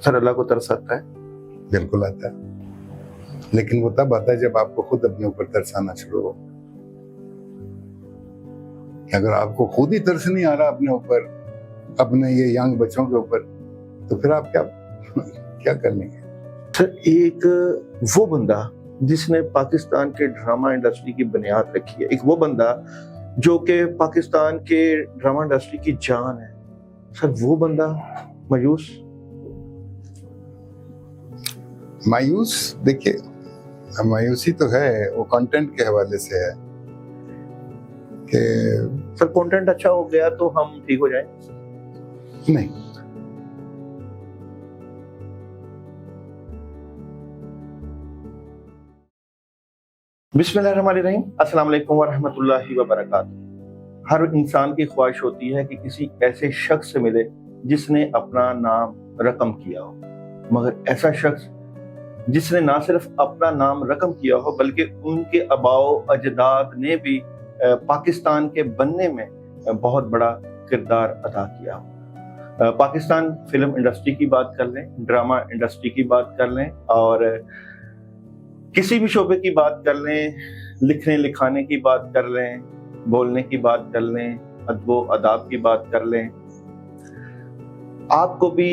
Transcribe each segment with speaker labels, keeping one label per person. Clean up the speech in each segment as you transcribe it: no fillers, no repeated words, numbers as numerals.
Speaker 1: Sir अल्लाह को तरस आता है?
Speaker 2: बिल्कुल आता है, लेकिन वो तब आता है जब आपको खुद अपने ऊपर तरस आना शुरू हो। अगर आपको खुद ही तरस नहीं आ रहा अपने ऊपर, अपने ये यंग बच्चों के ऊपर, तो फिर आप क्या कर लेंगे?
Speaker 1: सर एक वो बंदा जिसने पाकिस्तान के ड्रामा इंडस्ट्री की बुनियाद रखी है, एक वो बंदा जो कि पाकिस्तान के ड्रामा इंडस्ट्री की जान है, सर वो बंदा
Speaker 2: मायूस? देखिए, मायूसी तो है, वो कंटेंट के हवाले से है कि
Speaker 1: सर कंटेंट अच्छा हो गया तो हम ठीक हो जाए?
Speaker 2: नहीं।
Speaker 1: बिस्मिल्लाहिर्रहमानिर्रहीम, अस्सलाम वालेकुम व रहमतुल्लाहि व बरकातुहू। हर इंसान की ख्वाहिश होती है कि किसी ऐसे शख्स से मिले जिसने अपना नाम रकम किया हो, मगर ऐसा शख्स जिसने ना सिर्फ अपना नाम रकम किया हो बल्कि उनके आबाओ अजदाद ने भी पाकिस्तान के बनने में बहुत बड़ा किरदार अदा किया हो। पाकिस्तान फिल्म इंडस्ट्री की बात कर लें, ड्रामा इंडस्ट्री की बात कर लें, और किसी भी शोबे की बात कर लें, लिखने लिखाने की बात कर लें, बोलने की बात कर लें, अदबो अदाब की बात कर लें, आपको भी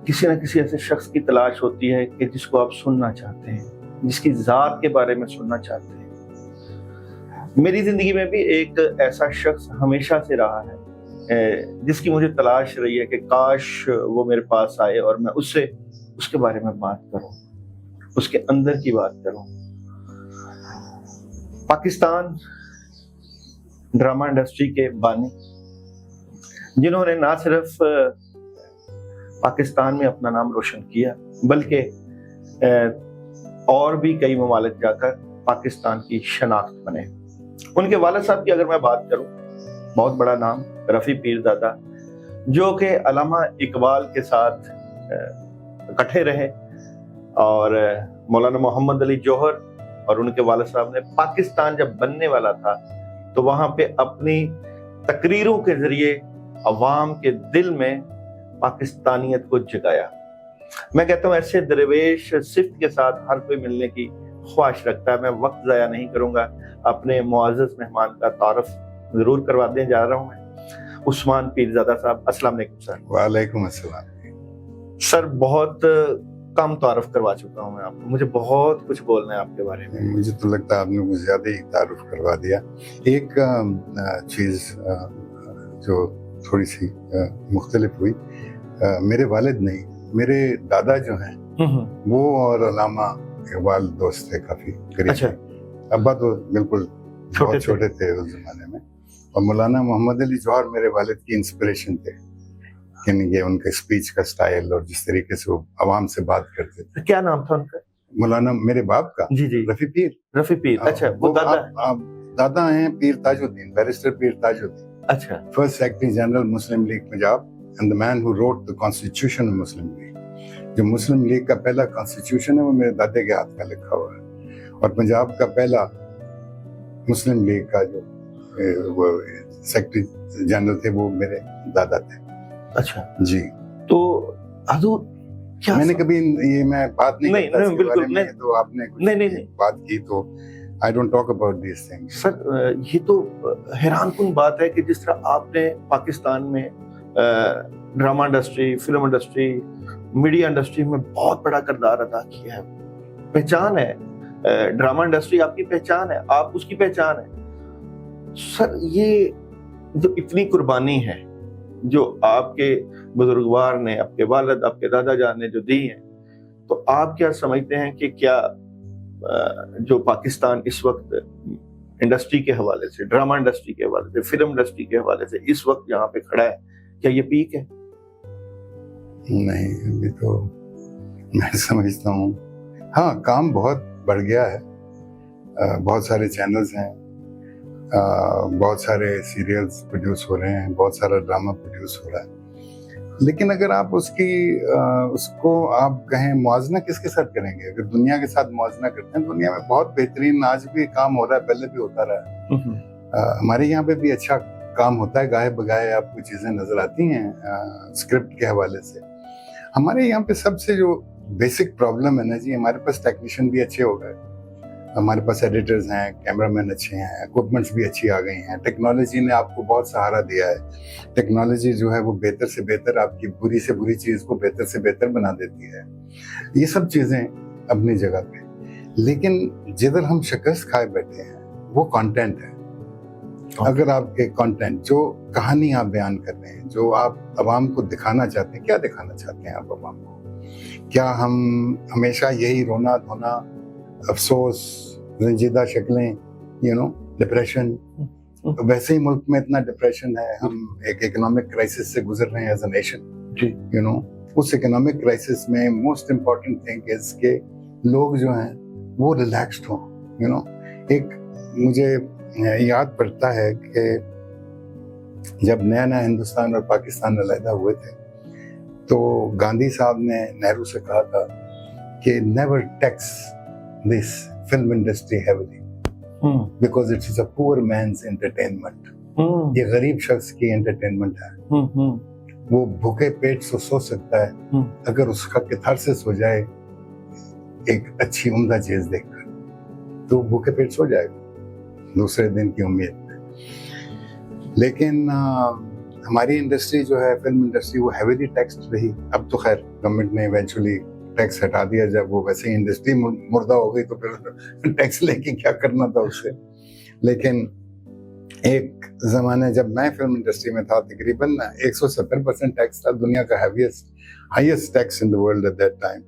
Speaker 1: किसी न किसी ऐसे शख्स की तलाश होती है कि जिसको आप सुनना चाहते हैं, जिसकी ज़ात के बारे में सुनना चाहते हैं। मेरी ज़िंदगी में भी एक ऐसा शख्स हमेशा से रहा है जिसकी मुझे तलाश रही है कि काश वो मेरे पास आए और मैं उससे उसके बारे में बात करूं, उसके अंदर की बात करूं। पाकिस्तान ड्रामा इंडस्ट्री के बानी, जिन्होंने ना सिर्फ पाकिस्तान में अपना नाम रोशन किया बल्कि और भी कई ममालिक जाकर पाकिस्तान की शनाख्त बने। उनके वालिद साहब की अगर मैं बात करूं, बहुत बड़ा नाम रफ़ी पीरज़ादा, जो कि अल्लामा इकबाल के साथ इकट्ठे रहे, और मौलाना मोहम्मद अली जौहर और उनके वालिद साहब ने पाकिस्तान जब बनने वाला था तो वहां पे अपनी तकरीरों के जरिए अवाम के दिल में पाकिस्तानियत को जगाया। मैं कहता हूँ ऐसे दरवेश सिफ्त के साथ हर कोई मिलने की ख्वाहिश रखता है। मैं वक्त ज़ाया नहीं करूंगा, अपने मुअज़्ज़ज़ मेहमान का तारुफ जरूर करवाने जा रहा हूँ मैं। उस्मान पीरज़ादा साहब, अस्सलाम वालेकुम सर।
Speaker 2: वालेकुम अस्सलाम।
Speaker 1: सर बहुत कम तारुफ करवा चुका हूँ मैं आपको, मुझे बहुत कुछ बोलना है आपके बारे में।
Speaker 2: मुझे तो लगता है आपने कुछ ज्यादा ही तारुफ करवा दिया। एक चीज जो थोड़ी सी मुख्तलिफ हुई, मेरे वालिद नहीं, मेरे दादा जो हैं वो और अल्लामा इकबाल दोस्त थे, काफी करीब।
Speaker 1: अच्छा।
Speaker 2: अब्बा तो बिल्कुल बहुत छोटे थे उस जमाने में, और मौलाना मोहम्मद अली जौहर मेरे वालिद की इंस्पिरेशन थे, यानी उनके स्पीच का स्टाइल और जिस तरीके से वो आवाम से बात करते थे।
Speaker 1: क्या नाम था उनका?
Speaker 2: मौलाना मेरे बाप का?
Speaker 1: जी जी,
Speaker 2: रफी पीर।
Speaker 1: रफी पीर। अच्छा, वो
Speaker 2: दादा हैं पीर ताजुद्दीन, बैरिस्टर पीर ताजुद्दीन।
Speaker 1: अच्छा।
Speaker 2: First secretary general Muslim league Punjab and the man who wrote the constitution of Muslim league. जो मुस्लिम लीग का पहला कॉन्स्टिट्यूशन है वो मेरे दादे के हाथ का लिखा हुआ है, और पंजाब का पहला मुस्लिम लीग का जो वो सेक्रेटरी जनरल थे वो मेरे दादा थे।
Speaker 1: अच्छा
Speaker 2: जी।
Speaker 1: तो क्या
Speaker 2: मैंने कभी ये मैं बात नहीं करता इसके
Speaker 1: बिल्कुल
Speaker 2: बारे में, तो आपने कुछ
Speaker 1: नहीं
Speaker 2: बात की तो I don't talk about these things।
Speaker 1: Sir ये तो हैरानकुन बात है कि जिस तरह आपने पाकिस्तान में drama industry, film industry, media industry में बहुत बड़ा किरदार अदा किया है, पहचान है, ड्रामा इंडस्ट्री आपकी पहचान है, आप उसकी पहचान है। सर ये जो इतनी कुर्बानी है जो आपके बुजुर्गवार ने, आपके वालिद, आपके दादा जान ने जो दी है, तो आप क्या समझते हैं कि क्या जो पाकिस्तान इस वक्त इंडस्ट्री के हवाले से, ड्रामा इंडस्ट्री के हवाले से, फिल्म इंडस्ट्री के हवाले से इस वक्त यहाँ पे खड़ा है, क्या ये पीक है?
Speaker 2: नहीं, अभी तो मैं समझता हूँ हाँ, काम बहुत बढ़ गया है, बहुत सारे चैनल्स हैं, बहुत सारे सीरियल्स प्रोड्यूस हो रहे हैं, बहुत सारा ड्रामा प्रोड्यूस हो रहा है, लेकिन अगर आप उसको आप कहें मुआवजा किसके साथ करेंगे? अगर दुनिया के साथ मुआवजा करते हैं, दुनिया में बहुत बेहतरीन आज भी काम हो रहा है, पहले भी होता रहा है। हमारे यहाँ पे भी अच्छा काम होता है, गाहे बगाए आपको चीजें नजर आती हैं स्क्रिप्ट के हवाले से। हमारे यहाँ पे सबसे जो बेसिक प्रॉब्लम है ना जी, हमारे पास टेक्नीशियन भी अच्छे हो गए, हमारे पास एडिटर्स हैं, कैमरामैन अच्छे हैं, इक्विपमेंट्स भी अच्छी आ गई हैं, टेक्नोलॉजी ने आपको बहुत सहारा दिया है। टेक्नोलॉजी जो है वो बेहतर से बेहतर, आपकी बुरी से बुरी चीज़ को बेहतर से बेहतर बना देती है। ये सब चीज़ें अपनी जगह पे, लेकिन जिधर हम शिकस्त खाए बैठे हैं वो कंटेंट है। अगर आपके कंटेंट, जो कहानी आप बयान कर रहे हैं, जो आप आवाम को दिखाना चाहते हैं, क्या दिखाना चाहते हैं आप आवाम को? क्या हम हमेशा यही रोना धोना, अफसोस, रंजीदा शक्लें, डिप्रेशन? वैसे ही मुल्क में इतना डिप्रेशन है, हम एक इकोनॉमिक क्राइसिस से गुजर रहे हैं एज अ नेशन। उस इकोनॉमिक क्राइसिस में मोस्ट इम्पॉर्टेंट थिंग इज के लोग जो हैं वो रिलैक्स्ड हों। एक मुझे याद पड़ता है कि जब नया नया हिंदुस्तान और पाकिस्तान अलहदा हुए थे, तो गांधी साहब ने नेहरू से कहा था कि never tax this film industry heavily because it is a poor man's entertainment. ये गरीब शख्स की एंटरटेनमेंट है। वो भूखे पेट से सो सकता है अगर उसका कैथारसिस हो जाए एक अच्छी उम्दा चीज देखकर, तो भूखे पेट सो जाएगा दूसरे दिन की उम्मीद में। लेकिन हमारी इंडस्ट्री जो है, फिल्म इंडस्ट्री, वो हेवीली टैक्स्ड रही। अब तो खैर गवर्नमेंट ने इवेंचुअली टैक्स हटा दिया, जब वो वैसे ही इंडस्ट्री मुर्दा हो गई तो फिर टैक्स लेके क्या करना था उससे। लेकिन एक जमाने जब मैं फिल्म इंडस्ट्री में था, तकरीबन 170% टैक्स था, दुनिया का highest tax in the world at that time.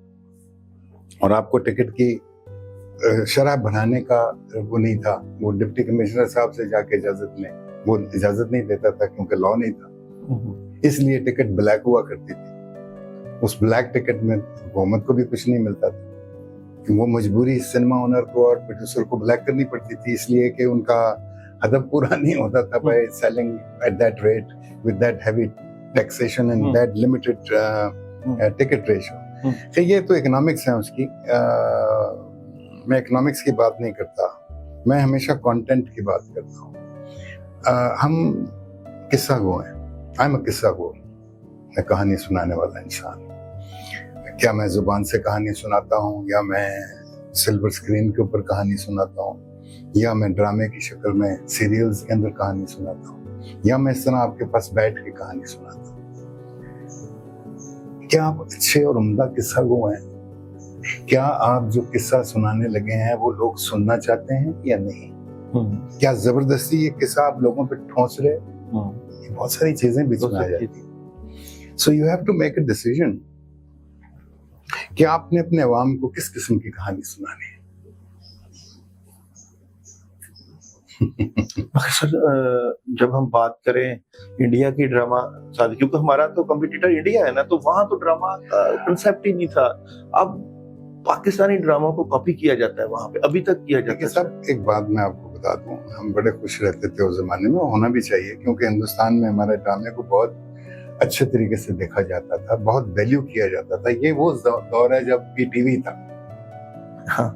Speaker 2: और आपको टिकट की शराब बनाने का वो नहीं था, वो डिप्टी कमिश्नर साहब से जाके इजाजत लें, वो इजाजत नहीं देता था क्योंकि लॉ नहीं था। इसलिए टिकट ब्लैक हुआ करती थी। उस ब्लैक टिकट में हुकूमत को भी कुछ नहीं मिलता था, वो मजबूरी सिनेमा ओनर को और प्रोड्यूसर को ब्लैक करनी पड़ती थी, इसलिए कि उनका हदफ पूरा नहीं होता था by selling at that rate with that heavy taxation and that limited ticket ratio. तो ये तो इकोनॉमिक्स है उसकी। मैं इकोनॉमिक्स की बात नहीं करता, मैं हमेशा कंटेंट की बात करता हूँ। हम किस्सा गो हैं, आई एम अ किस्सा गो, मैं कहानी सुनाने वाला इंसान। क्या मैं जुबान से कहानी सुनाता हूँ, या मैं सिल्वर स्क्रीन के ऊपर कहानी सुनाता हूँ, या मैं ड्रामे की शक्ल में सीरियल्स के अंदर कहानी सुनाता हूँ, या मैं इस तरह आपके पास बैठ के कहानी सुनाता हूँ। क्या आप अच्छे और उम्दा किस्सा गो हैं? क्या आप जो किस्सा सुनाने लगे हैं वो लोग सुनना चाहते हैं या नहीं? क्या जबरदस्ती ये किस्सा आप लोगों पे ठोस रहे? ये बहुत सारी चीजें बीच में आ जाती। So you have to make a decision कि आपने अपने अवाम को किस किस्म की कहानी सुनानी है।
Speaker 1: सर, जब हम बात करें इंडिया की ड्रामा शादी, क्योंकि हमारा तो कॉम्पिटिटर इंडिया है ना, तो वहां तो ड्रामा का कंसेप्ट ही नहीं था। अब पाकिस्तानी ड्रामा को कॉपी किया जाता है वहां पे, अभी तक किया जाता है।
Speaker 2: सब एक बात मैं आपको बता दूं, हम बड़े खुश रहते थे उस जमाने में, होना भी चाहिए, क्योंकि हिंदुस्तान में हमारे ड्रामे को बहुत अच्छे तरीके से देखा जाता था, बहुत वैल्यू किया जाता था। ये वो दौर है जब पीटीवी था।
Speaker 1: हाँ,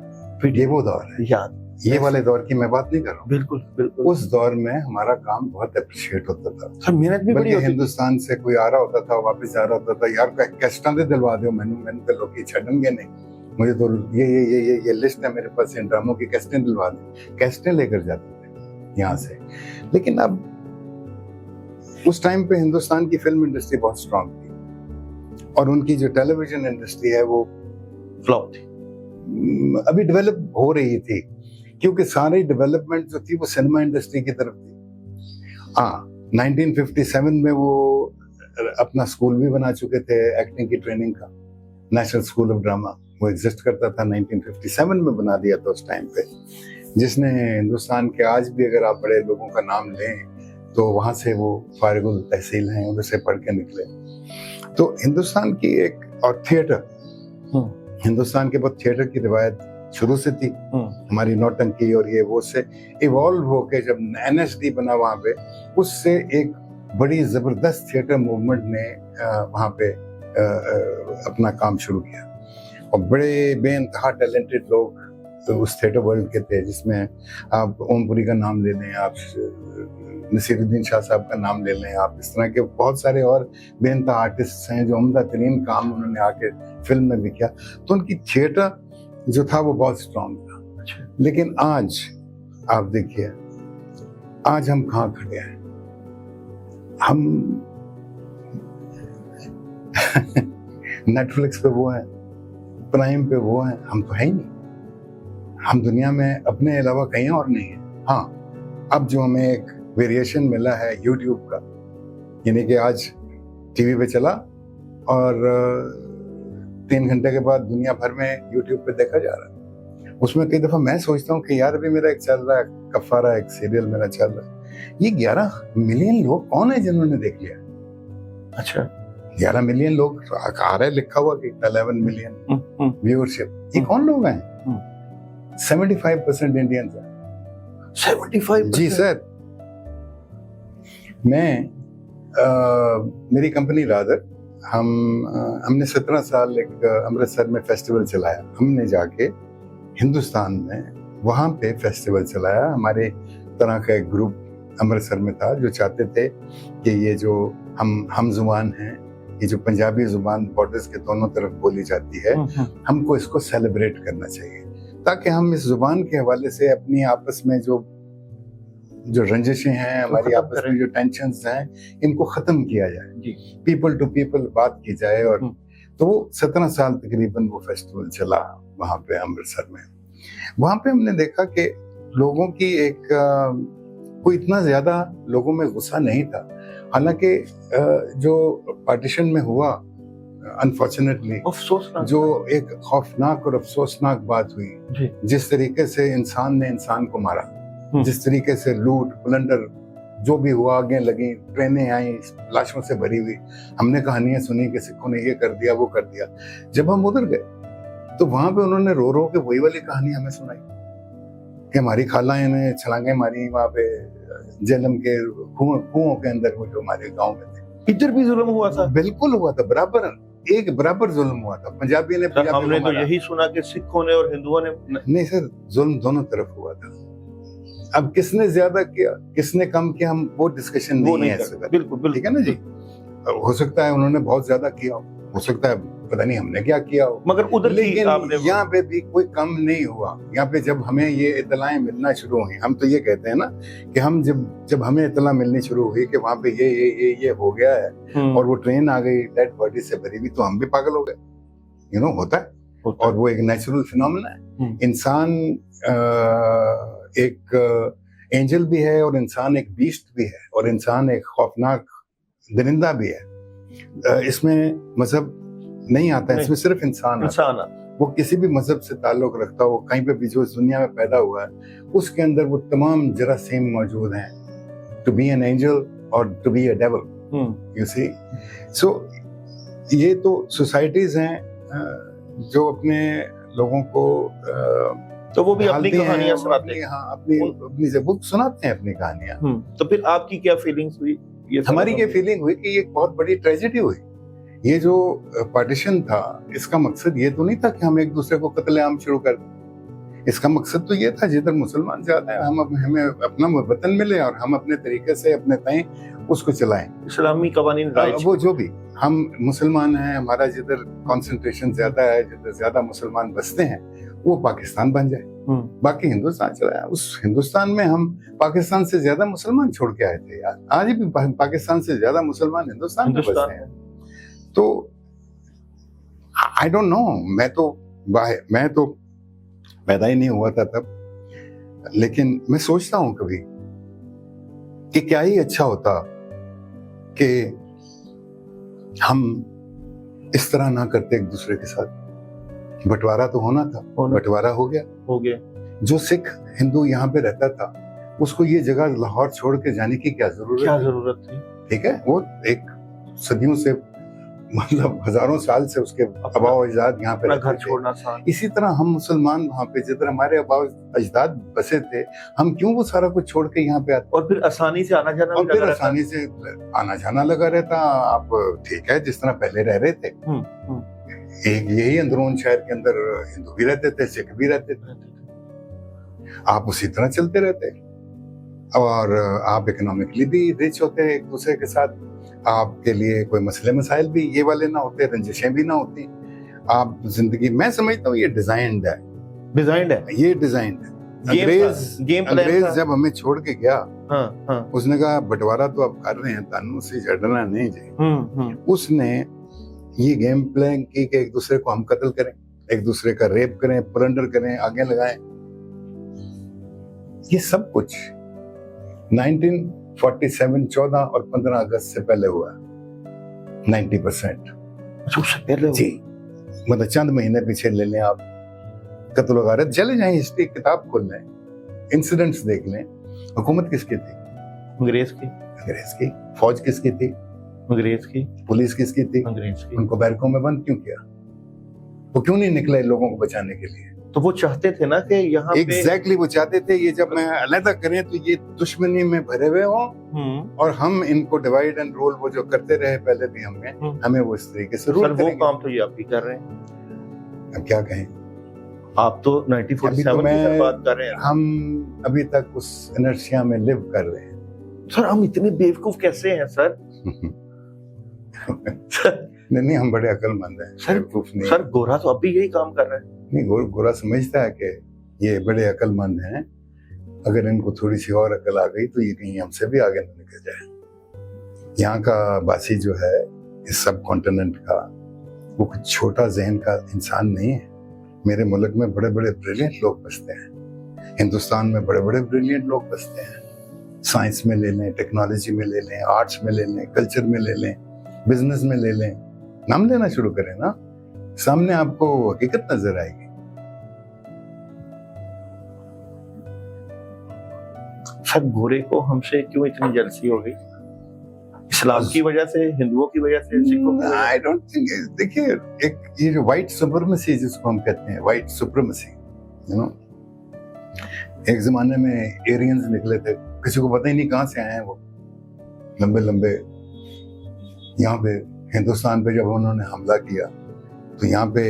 Speaker 2: ये वो दौर है,
Speaker 1: याद,
Speaker 2: ये वाले दौर की मैं बात नहीं कर रहा हूँ।
Speaker 1: बिल्कुल बिल्कुल।
Speaker 2: उस दौर में हमारा काम बहुत अप्रिशिएट होता था।
Speaker 1: सर, मेहनत भी बड़ी होती थी।
Speaker 2: हिंदुस्तान से कोई आ रहा होता था, वापस जा रहा होता था, यार कैस्टां दे दिलवा दो मैंने तो लोग छड़नगे नहीं, मुझे तो ये लिस्ट है मेरे पास, इन ड्रामों की कैस्टें दिलवा दे। कैस्टें लेकर जाते थे यहाँ से। लेकिन अब उस टाइम पे हिंदुस्तान की फिल्म इंडस्ट्री बहुत स्ट्रांग थी, और उनकी जो टेलीविजन इंडस्ट्री है वो
Speaker 1: फ्लॉप थी,
Speaker 2: अभी डेवलप हो रही थी, क्योंकि सारी डेवलपमेंट जो थी वो सिनेमा इंडस्ट्री की तरफ थी। हाँ, 1957 में वो अपना स्कूल भी बना चुके थे एक्टिंग की ट्रेनिंग का, नेशनल स्कूल ऑफ ड्रामा, वो एग्जिस्ट करता था। 1957 में बना दिया था उस टाइम पे, जिसने हिंदुस्तान के आज भी अगर आप बड़े लोगों का नाम लें तो वहां से वो फारिगुल तहसील हैं, उधर से पढ़ के निकले। तो हिंदुस्तान की एक, और थिएटर, हिंदुस्तान के बहुत थिएटर की रिवायत शुरू से थी। हमारी नौटंकी और ये वो से इवॉल्व होके जब एनएसडी बना वहां पे, उससे एक बड़ी जबरदस्त थिएटर मूवमेंट ने वहां पे अपना काम शुरू किया, और बड़े बेइंतहा टैलेंटेड लोग तो उस थिएटर वर्ल्ड के थे, जिसमें आप ओमपुरी का नाम ले लें, आप नसीरुद्दीन शाह साहब का नाम ले लें आप, इस तरह के बहुत सारे और बेनता आर्टिस्ट हैं जो उम्दा तरीन काम उन्होंने आके फिल्म में भी किया। तो उनकी थिएटर जो था वो बहुत स्ट्रांग था।
Speaker 1: अच्छा।
Speaker 2: लेकिन आज आप देखिए, आज हम कहाँ खड़े हैं? हम नेटफ्लिक्स पे वो हैं, प्राइम पे वो हैं, हम तो है ही नहीं। हम दुनिया में अपने अलावा कहीं और नहीं है। हाँ, अब जो हमें एक वेरिएशन मिला है यूट्यूब का, यानी कि आज टीवी पे चला और 3 घंटे के बाद दुनिया भर में यूट्यूब पे देखा जा रहा है। उसमें कई दफा मैं सोचता हूँ कि यार अभी मेरा एक चल रहा है कफारा, एक सीरियल मेरा चल रहा है, ये 11 मिलियन लोग कौन है जिन्होंने देख लिया?
Speaker 1: अच्छा,
Speaker 2: 11 मिलियन लोग आ रहा है, लिखा हुआ कि 11 मिलियन व्यूअरशिप, ये कौन लोग हैं? 75% इंडियंस हैं।
Speaker 1: 75%?
Speaker 2: जी सर। मेरी कंपनी रादर, हमने 17 साल एक अमृतसर में फेस्टिवल चलाया। हमने जाके हिंदुस्तान में वहाँ पे फेस्टिवल चलाया। हमारे तरह का एक ग्रुप अमृतसर में था जो चाहते थे कि ये जो हम जुबान हैं, ये जो पंजाबी जुबान बॉर्डर्स के दोनों तरफ बोली जाती है, हमको इसको सेलिब्रेट करना चाहिए, ताकि हम इस जुबान के हवाले से अपनी आपस में जो रंजिशें हैं, हमारी आपस में जो टेंशन्स हैं, इनको खत्म किया जाए, पीपल टू पीपल बात की जाए। और तो वो 17 साल तकरीबन वो फेस्टिवल चला वहाँ पे अमृतसर में। वहाँ पे हमने देखा कि लोगों की एक कोई इतना ज्यादा लोगों में गुस्सा नहीं था। हालांकि जो पार्टीशन में हुआ, अनफॉर्चुनेटली जो एक खौफनाक और अफसोसनाक बात हुई, जिस तरीके से इंसान ने इंसान को मारा, जिस तरीके से लूट प्लंडर जो भी हुआ, आगे लगी, ट्रेनें आई लाशों से भरी हुई, हमने कहानियां सुनी कि सिखों ने ये कर दिया वो कर दिया। जब हम उधर गए तो वहां पे उन्होंने रो रो के वही वाली कहानी हमें सुनाई कि हमारी खालाएं ने छलांगे मारी वहां पे जेलम के कुओं के अंदर, वो जो हमारे गांव में थे।
Speaker 1: इधर भी जुल्म हुआ था?
Speaker 2: बिल्कुल हुआ था, बराबर एक बराबर जुल्म हुआ था। पंजाबी ने
Speaker 1: हमने तो यही सुना कि सिखों ने और हिंदुओं ने।
Speaker 2: नहीं सर, जुल्म दोनों तरफ हुआ था। अब किसने ज्यादा किया किसने कम किया, हम वो डिस्कशन नहीं है।
Speaker 1: बिल्कुल
Speaker 2: ठीक है ना जी। हो सकता है उन्होंने बहुत ज्यादा किया हो सकता है पता नहीं हमने क्या किया हो,
Speaker 1: मगर उधर
Speaker 2: लेकिन यहाँ पे भी कोई कम नहीं हुआ। यहाँ पे जब हमें ये इतलाएं मिलना शुरू हुई, हम तो ये कहते हैं ना कि हम जब हमें इतला मिलनी शुरू हुई कि वहाँ पे ये हो गया है और वो ट्रेन आ गई डेड बॉडी से भरी हुई, तो हम भी पागल हो गए। होता है और वो एक नेचुरल फिनोमेना है। इंसान एक एंजल भी है और इंसान एक बीस्ट भी है और इंसान एक खौफनाक दरिंदा भी है। इसमें मजहब नहीं आता है, इसमें सिर्फ इंसान वो किसी भी मजहब से ताल्लुक रखता हो, कहीं पे भी जो इस दुनिया में पैदा हुआ है, उसके अंदर वो तमाम जरासीम मौजूद हैं। टू बी एन एंजल और to be a devil, you see. So ये तो सोसाइटीज हैं जो अपने लोगों को
Speaker 1: तो वो भी अपनी कहानियां सुनाते हैं।
Speaker 2: हाँ, अपनी वो सुनाते हैं अपनी कहानियां।
Speaker 1: तो फिर आपकी क्या फीलिंग्स हुई?
Speaker 2: हमारी ये फीलिंग हुई कि ये बहुत बड़ी ट्रेजेडी हुई। ये जो पार्टीशन था, इसका मकसद ये तो नहीं था कि हम एक दूसरे को कत्लेआम शुरू कर दें। इसका मकसद तो ये था जिधर मुसलमान ज्यादा है हमें अपना वतन मिले और हम अपने तरीके से अपने तय उसको चलाएं,
Speaker 1: इस्लामी कवानीन राइज।
Speaker 2: वो जो भी हम मुसलमान हैं, हमारा जिधर कंसंट्रेशन ज्यादा है, जिधर ज्यादा मुसलमान बसते हैं, वो पाकिस्तान बन जाए, बाकी हिंदुस्तान चलाया। उस हिंदुस्तान में हम पाकिस्तान से ज्यादा मुसलमान छोड़ के आए थे यार। आज भी पाकिस्तान से ज्यादा मुसलमान हिंदुस्तान में बसते हैं। तो आई डोंट नो, मैं तो पैदा ही नहीं हुआ था तब, लेकिन मैं सोचता हूं कभी कि क्या ही अच्छा होता कि हम इस तरह ना करते एक दूसरे के साथ। बंटवारा तो होना था, बंटवारा हो गया। जो सिख हिंदू यहाँ पे रहता था, उसको ये जगह लाहौर छोड़ के जाने की क्या जरूरत थी? ठीक है, वो एक सदियों से मतलब हजारों साल से उसके आबाओ अजदाद यहाँ पे
Speaker 1: घर छोड़ना था।
Speaker 2: इसी तरह हम मुसलमान वहाँ पे जिधर हमारे आबाओ अजदाद बसे थे, हम क्यों वो सारा कुछ छोड़ के यहाँ पे आते?
Speaker 1: और फिर आसानी से आना जाना लगा रहता। आप ठीक है, जिस तरह पहले रह रहे थे, एक यही अंदरून शहर के अंदर हिंदू भी रहते थे, सिख भी रहते थे, आप उसी तरह चलते रहते।
Speaker 2: और आप इकोनॉमिकली भी रिच होते एक दूसरे के साथ, आपके लिए कोई मसले मसाइल भी ये वाले ना होते, रंजिशें भी ना होती, आप जिंदगी, मैं समझता हूँ ये डिजाइंड है, ये डिजाइंड है। अंग्रेज जब हमें छोड़ के गया, उसने कहा बंटवारा तो अब कर रहे हैं, तानू से जड़ना नहीं जी। उसने ये गेम प्लान की कि एक दूसरे को हम कत्ल करें, एक दूसरे का रेप करें, प्लंडर करें, आगे लगाएं। ये सब कुछ 1947 14 और 15 अगस्त से पहले हुआ, 90% जी। मतलब चंद महीने पीछे ले लें आप, कत्ल वगैरह, चले जाएं हिस्ट्री किताब खोल लें, इंसिडेंट्स देख लें। हुकूमत किसकी थी? अंग्रेज की। फौज किसकी थी? अंग्रेज की। पुलिस किसकी थी? अंग्रेज की। उनको बैरकों में बंद क्यों किया? वो क्यों नहीं निकले लोगों को बचाने के लिए?
Speaker 1: तो वो चाहते थे ना कि यहाँ
Speaker 2: एग्जैक्टली वो चाहते थे ये जब मैं अलग करें तो ये दुश्मनी में भरे हुए हों, और हम इनको डिवाइड एंड रूल वो जो करते रहे पहले भी हमें वो इस तरीके से रूल
Speaker 1: करेंगे। वो काम तो ये आप भी कर रहे हैं।
Speaker 2: अब क्या कहें,
Speaker 1: आप तो 1947 की बात कर रहे हैं।
Speaker 2: हम अभी तक उस इनर्शिया में लिव कर रहे हैं।
Speaker 1: सर हम इतने बेवकूफ कैसे हैं सर?
Speaker 2: नहीं, हम बड़े अक्लमंद हैं
Speaker 1: सर। सर गोरा तो अब भी यही काम कर रहा है।
Speaker 2: नहीं, गोरा समझता है कि ये बड़े अक्लमंद हैं, अगर इनको थोड़ी सी और अकल आ गई तो ये कहीं हमसे भी आगे न निकल जाए। यहाँ का बासी जो है इस सब कॉन्टिनेंट का, वो कुछ छोटा जहन का इंसान नहीं है। मेरे मुल्क में बड़े बड़े ब्रिलियंट लोग बसते हैं, हिंदुस्तान में बड़े बड़े ब्रिलियंट लोग बसते हैं। साइंस में ले लें, टेक्नोलॉजी में ले लें, आर्ट्स में ले लें, कल्चर में ले लें, बिजनेस में ले लें, नाम लेना शुरू करें ना, सामने आपको हकीकत नजर आएगी।
Speaker 1: सर गोरे को हमसे क्यों इतनी जलसी हो गई? इस्लाम की वजह से, हिंदुओं की वजह से, सिखों की?
Speaker 2: I don't think. देखिए, एक ये जो व्हाइट सुप्रीमेसी जिसको हम कहते हैं, व्हाइट सुप्रीमेसी, यू नो, एक जमाने में एरियंस निकले थे, किसी को पता ही नहीं कहां से आए हैं वो, लंबे लंबे। यहाँ पे हिंदुस्तान पे जब उन्होंने हमला किया तो यहाँ पे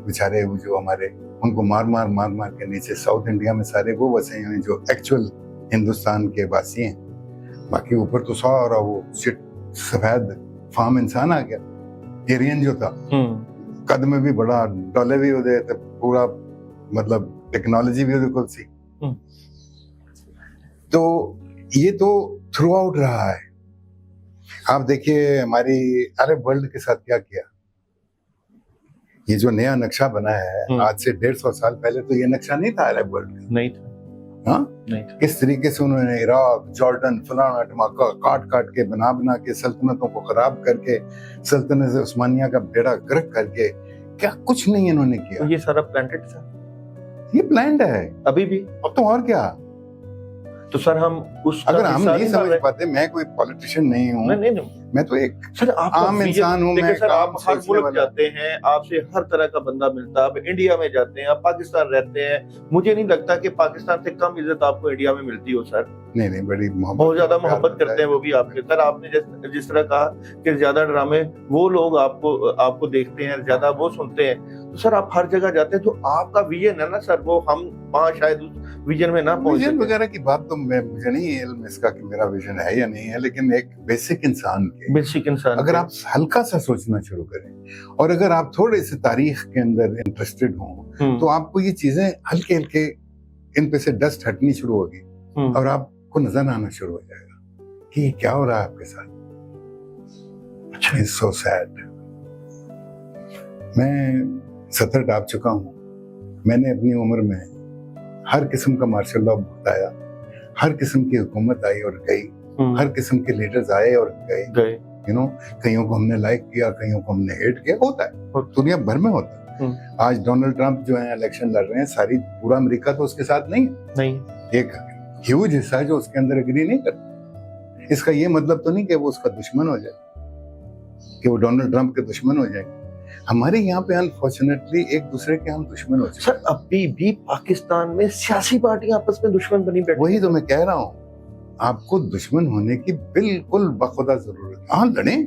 Speaker 2: बेचारे जो हमारे, उनको मार मार के नीचे साउथ इंडिया में सारे वो बसे हैं जो एक्चुअल हिंदुस्तान के वासी हैं। बाकी ऊपर तो सारा वो सफेद फार्म इंसान आ गया। एरियन जो था कद में भी बड़ा, डोले भी होते थे, पूरा मतलब टेक्नोलॉजी भी होती कुल सी। तो ये तो थ्रू आउट रहा है। आप देखिए हमारी अरब वर्ल्ड के साथ क्या किया। ये जो नया नक्शा बना है आज से 150 साल पहले तो ये नक्शा नहीं था अरब वर्ल्ड का।
Speaker 1: नहीं था।
Speaker 2: हाँ, किस तरीके से उन्होंने इराक, जॉर्डन, फलाना टमाका काट के बना के सल्तनतों को खराब करके, सल्तनत उस्मानिया का बेड़ा गर्क करके, क्या कुछ नहीं इन्होंने किया।
Speaker 1: तो ये सारा प्लांटेड था,
Speaker 2: ये प्लान्ड है अभी भी। अब तो और क्या।
Speaker 1: तो सर हम उस,
Speaker 2: अगर हम नहीं समझ पाते, मैं कोई पॉलिटिशियन नहीं हूँ, नहीं, मैं तो एक
Speaker 1: सर आम इंसान हूँ। सर आप हर मुल्क जाते हैं, आपसे हर तरह का बंदा मिलता है। आप इंडिया में जाते हैं, आप पाकिस्तान रहते हैं, मुझे नहीं लगता कि पाकिस्तान से कम इज्जत आपको इंडिया में मिलती हो सर।
Speaker 2: नहीं, बड़ी मोहब्बत,
Speaker 1: बहुत ज्यादा मोहब्बत करते हैं वो भी आपके। सर आपने जिस तरह कहा कि ज्यादा ड्रामे वो लोग आपको देखते हैं, ज्यादा वो सुनते हैं, तो सर आप हर जगह जाते हैं, जो आपका विजन है ना सर, वो हम वहाँ शायद उस विजन में ना पहुंचे।
Speaker 2: विजन वगैरह की बात तो मुझे नहीं है इल्म इसका कि मेरा विजन है या नहीं है, लेकिन एक बेसिक इंसान अगर आप हल्का सा सोचना शुरू करें, और अगर आप थोड़े से तारीख के अंदर इंटरेस्टेड हों, तो आपको ये चीजें हल्के हल्के इन पे से डस्ट हटनी शुरू होगी, और आपको नजर आना शुरू हो जाएगा कि क्या हो रहा है आपके साथ। अच्छा, इट्स सो सैड। मैं 70 टाप चुका हूँ। मैंने अपनी उम्र में हर किस्म का मार्शल लॉ बताया, हर किस्म की हुकूमत आई और गई, हर किस्म के लीडर्स आए और गए। यू नो, कईयों को हमने लाइक किया, कईयों को हमने हेट किया, होता है, दुनिया भर में होता है। आज डोनाल्ड ट्रंप जो है इलेक्शन लड़ रहे हैं, सारी पूरा अमेरिका तो उसके साथ नहीं। एक ह्यूज हिस्सा है जो उसके अंदर एग्री नहीं करता। इसका ये मतलब तो नहीं कि वो उसका दुश्मन हो जाए, कि वो डोनाल्ड ट्रंप के दुश्मन हो जाए। हमारे यहाँ पे अनफॉर्चुनेटली एक दूसरे के हम दुश्मन हो जाए।
Speaker 1: सर अभी भी पाकिस्तान में सियासी पार्टियां आपस में दुश्मन बनी बैठी।
Speaker 2: वही तो मैं कह रहा हूँ, आपको दुश्मन होने की बिल्कुल बखुदा जरूरत है। हाँ, लड़ें,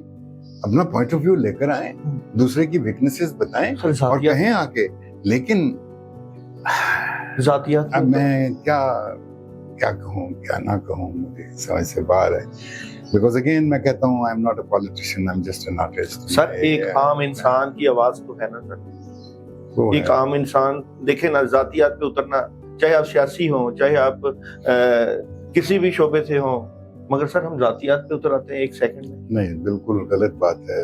Speaker 2: अपना पॉइंट ऑफ व्यू लेकर आए, दूसरे की वीकनेसेस बताएं और कहें आके, लेकिन
Speaker 1: जातियात
Speaker 2: अब मैं क्या क्या कहूँ क्या ना कहूँ, मुझे समझ से बाहर है। बिकॉज अगेन मैं कहता हूँ I am not a politician, I am just an artist.
Speaker 1: Sir एक आम इंसान की आवाज तो है ना सर, एक आम इंसान देखे ना, जातियात पे उतरना, चाहे आप सियासी हो, चाहे आप किसी भी शोबे से हो, मगर सर हम जातियात पे उतर आते हैं एक सेकंड में।
Speaker 2: नहीं, बिल्कुल गलत बात है।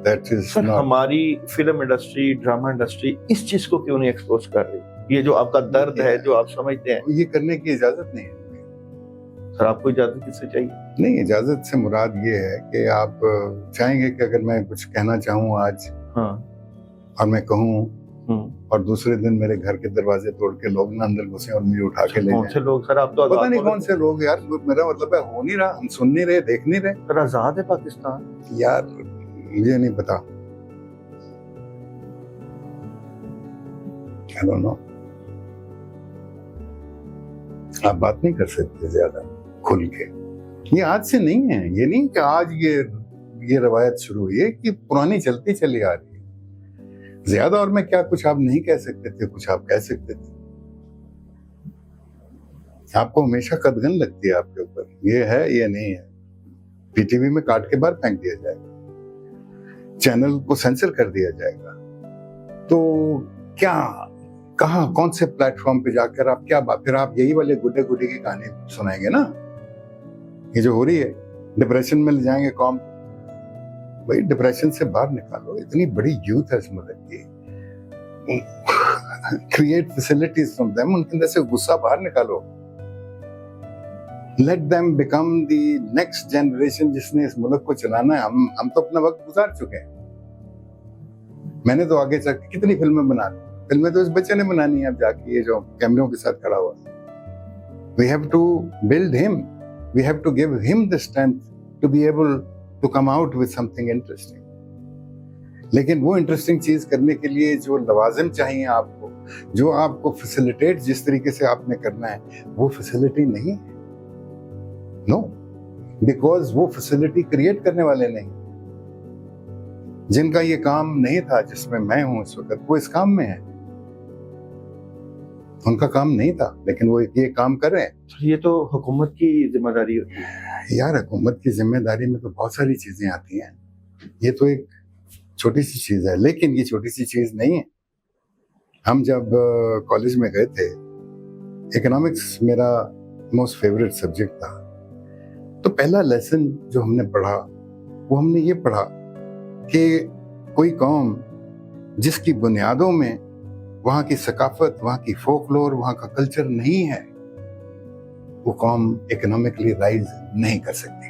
Speaker 2: दैट इज
Speaker 1: सर हमारी फिल्म इंडस्ट्री, ड्रामा इंडस्ट्री इस चीज को क्यों नहीं एक्सपोज कर रही? ये जो आपका दर्द है, जो आप समझते हैं,
Speaker 2: ये करने की इजाजत नहीं है
Speaker 1: सर। आपको इजाजत किससे चाहिए?
Speaker 2: नहीं, इजाजत से मुराद ये है कि आप चाहेंगे कि अगर मैं कुछ कहना चाहूँ आज,
Speaker 1: हाँ,
Speaker 2: और मैं कहूँ, और दूसरे दिन मेरे घर के दरवाजे तोड़ के लोग ना अंदर घुसे और मुझे उठा के ले
Speaker 1: कौन से लोग सर? आप तो
Speaker 2: पता नहीं कौन से लोग यार, मेरा मतलब है हो नहीं रहा, हम सुन नहीं रहे, देख नहीं रहे।
Speaker 1: सर आजाद है पाकिस्तान
Speaker 2: यार, मुझे नहीं पता, I don't know। आप बात नहीं कर सकते ज्यादा खुल के। ये आज से नहीं है, ये नहीं कि आज ये रवायत शुरू हुई है, कि पुरानी चलती चली आ रही है। ज्यादा और मैं क्या कुछ आप नहीं कह सकते थे, कुछ आप कह सकते थे। आपको हमेशा कदगन लगती है आपके ऊपर, ये है ये नहीं है। पीटीवी में काट के बाहर फेंक दिया जाएगा, चैनल को सेंसर कर दिया जाएगा। तो क्या, कहां, कौन से प्लेटफॉर्म पे जाकर आप क्या बात, फिर आप यही वाले गुड्डे गुड्डे की कहानी सुनाएंगे ना, ये जो हो रही है, डिप्रेशन में ले जाएंगे कौम। भाई डिप्रेशन से बाहर निकालो, इतनी बड़ी यूथ है इस मुल्क की, क्रिएट फैसिलिटीज फ्रॉम देम, उनके अंदर से गुस्सा बाहर निकालो। Let them become the next generation जिसने इस मुल्क को चलाना है। हम तो अपना वक्त गुजार चुके हैं। मैंने तो आगे चल के कितनी फिल्में बना ली, फिल्में तो इस बच्चे ने बनानी है अब जाके, ये जो कैमरों के साथ खड़ा हुआ। We have to build him, we have to give him the strength to be able to come out with something interesting. लेकिन वो इंटरेस्टिंग चीज करने के लिए जो लवाजिम चाहिए आपको, जो आपको फैसिलिटेट जिस तरीके से आपने करना है, वो फैसिलिटी नहीं है। नो, बिकॉज वो फैसिलिटी क्रिएट करने वाले नहीं। जिनका ये काम नहीं था, जिसमें मैं हूं इस वक्त, वो इस काम में है। उनका काम नहीं था, लेकिन वो ये काम कर रहे हैं।
Speaker 1: ये तो हुकूमत की जिम्मेदारी होती है
Speaker 2: यार। हुकूमत की जिम्मेदारी में तो बहुत सारी चीजें आती हैं, ये तो एक छोटी सी चीज है, लेकिन ये छोटी सी चीज नहीं है। हम जब कॉलेज में गए थे, इकोनॉमिक्स मेरा मोस्ट फेवरेट सब्जेक्ट था, तो पहला लेसन जो हमने पढ़ा, वो हमने ये पढ़ा कि कोई कौम जिसकी बुनियादों में वहां की सकाफत, वहां की फोकलोर, वहां का कल्चर नहीं है, वो कौम इकोनॉमिकली राइज नहीं कर सकती।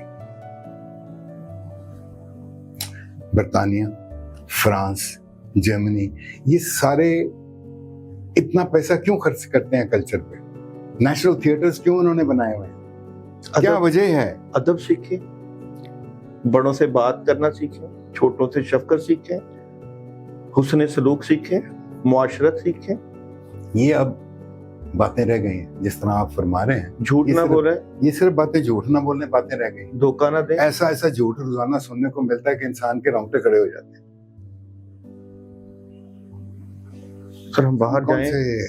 Speaker 2: बर्तानिया, फ्रांस, जर्मनी, ये सारे इतना पैसा क्यों खर्च करते हैं कल्चर पे? नेशनल थिएटर्स क्यों उन्होंने बनाए हुए हैं? क्या वजह है?
Speaker 1: अदब सीखे, बड़ों से बात करना सीखे, छोटों से शफकत सीखे, हुस्न सलूक सीखे, मुआशरत सीखे।
Speaker 2: ये अब बातें रह गई हैं, जिस तरह आप फरमा रहे हैं।
Speaker 1: झूठ ना बोले,
Speaker 2: ये सिर्फ बातें, झूठ ना बोलने, बातें रह गई।
Speaker 1: धोखा ना दे।
Speaker 2: ऐसा ऐसा झूठ रोजाना सुनने को मिलता है कि इंसान के रोंगटे खड़े हो जाते हैं।
Speaker 1: सर हम बाहर जाएं,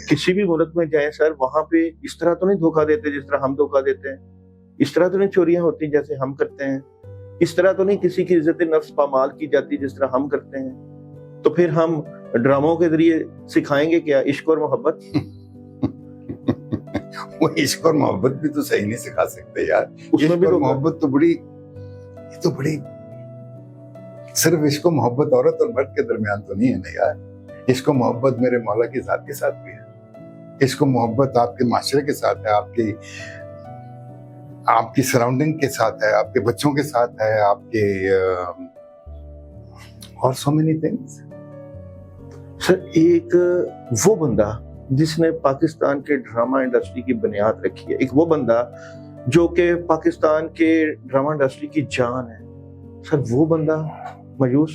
Speaker 1: किसी भी मुल्क में जाएं सर, वहां पे इस तरह तो नहीं धोखा देते जिस तरह हम धोखा देते हैं। इस तरह तो नहीं चोरियां होती जैसे हम करते हैं। इस तरह तो नहीं किसी की इज्जत नफ्स पामाल की जाती जिस तरह हम करते हैं। तो फिर हम ड्रामों के जरिए सिखाएंगे क्या? इश्क और मोहब्बत।
Speaker 2: वो इश्क और मोहब्बत भी तो सही नहीं सिखा सकते यार। उसमें भी तो मोहब्बत तो बड़ी, ये तो बड़ी, सिर्फ इश्क और मोहब्बत औरत और मर्द के दरमियान तो नहीं है ना यार। इश्क और मोहब्बत मेरे मौला की जात के साथ भी है। इश्क और मोहब्बत आपके माशरे के साथ है, आपकी सराउंडिंग के साथ है, आपके बच्चों के साथ है, आपके और सो मेनी थिंग्स।
Speaker 1: सर एक वो बंदा जिसने पाकिस्तान के ड्रामा इंडस्ट्री की बुनियाद रखी है, एक वो बंदा जो कि पाकिस्तान के ड्रामा इंडस्ट्री की जान है, सर वो बंदा
Speaker 2: मायूस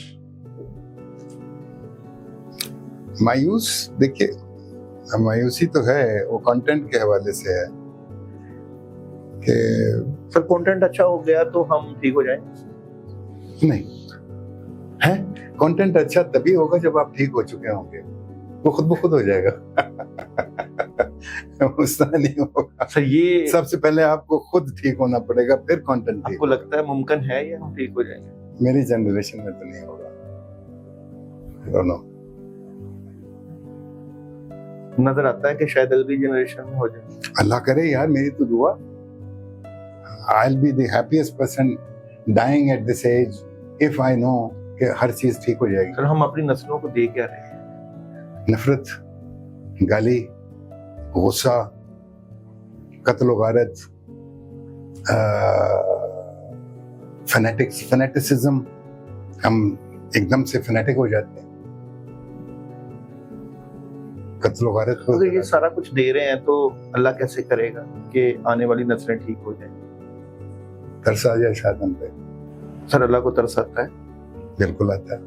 Speaker 2: देखिए, मायूसी तो है, वो कंटेंट के हवाले से है कि
Speaker 1: सर कंटेंट अच्छा हो गया तो हम ठीक हो जाएं।
Speaker 2: नहीं है, कंटेंट अच्छा तभी होगा जब आप ठीक हो चुके होंगे, वो खुद ब खुद हो जाएगा। उस तरह नहीं होगा।
Speaker 1: सर ये
Speaker 2: सबसे पहले आपको खुद ठीक होना पड़ेगा, फिर कंटेंट ठीक
Speaker 1: आपको लगता है मुमकिन है ये हम ठीक हो जाएंगे?
Speaker 2: होगा। मेरी जनरेशन में तो नहीं होगा, दोनों।
Speaker 1: नजर आता है कि शायद अगली जनरेशन में हो जाए।
Speaker 2: अल्लाह करे यार, मेरी तो दुआ। I'll be the happiest person dying at this age if I know कि हर चीज ठीक हो जाएगी।
Speaker 1: सर हम अपनी नस्लों को दे क्या रहे हैं?
Speaker 2: नफरत, गाली, गुस्सा, कत्ल गारत, फैनेटिसिज्म। हम एकदम से फैनेटिक हो जाते हैं, कत्ल गारत को।
Speaker 1: अगर ये सारा कुछ दे रहे हैं तो अल्लाह कैसे करेगा कि आने वाली नस्लें ठीक हो जाएं?
Speaker 2: तरस आ जाए शायद हम पे।
Speaker 1: सर अल्लाह को तरस आता है?
Speaker 2: बिल्कुल आता है,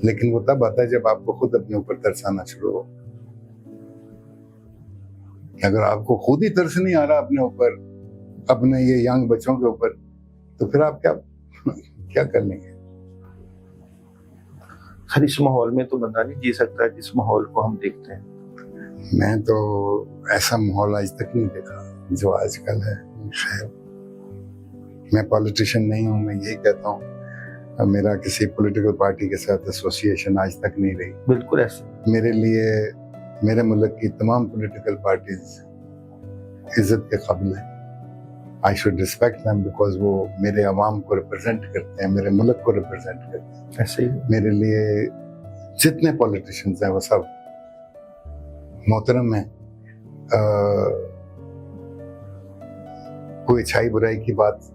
Speaker 2: लेकिन वो तब आता है जब आपको खुद अपने ऊपर तरस आना शुरू हो। अगर आपको खुद ही तरस नहीं आ रहा अपने ऊपर, अपने ये यंग बच्चों के ऊपर, तो फिर आप क्या कर लेंगे?
Speaker 1: सर इस माहौल में तो बंदा नहीं जी सकता जिस माहौल को हम देखते हैं।
Speaker 2: मैं तो ऐसा माहौल आज तक नहीं देखा जो आजकल है। खैर, मैं पॉलिटिशियन नहीं हूँ, मैं यही कहता हूँ, मेरा किसी पॉलिटिकल पार्टी के साथ एसोसिएशन आज तक नहीं रही।
Speaker 1: बिल्कुल ऐसा।
Speaker 2: मेरे लिए मेरे मुल्क की तमाम पॉलिटिकल पार्टीज इज्जत के काबिल हैं। I should respect them because वो मेरे अवाम को रिप्रेजेंट करते हैं, मेरे मुल्क को रिप्रेजेंट करते हैं।
Speaker 1: ऐसे ही
Speaker 2: मेरे लिए जितने पॉलिटिशियंस हैं वो सब मोहतरम हैं। कोई अच्छाई बुराई की बात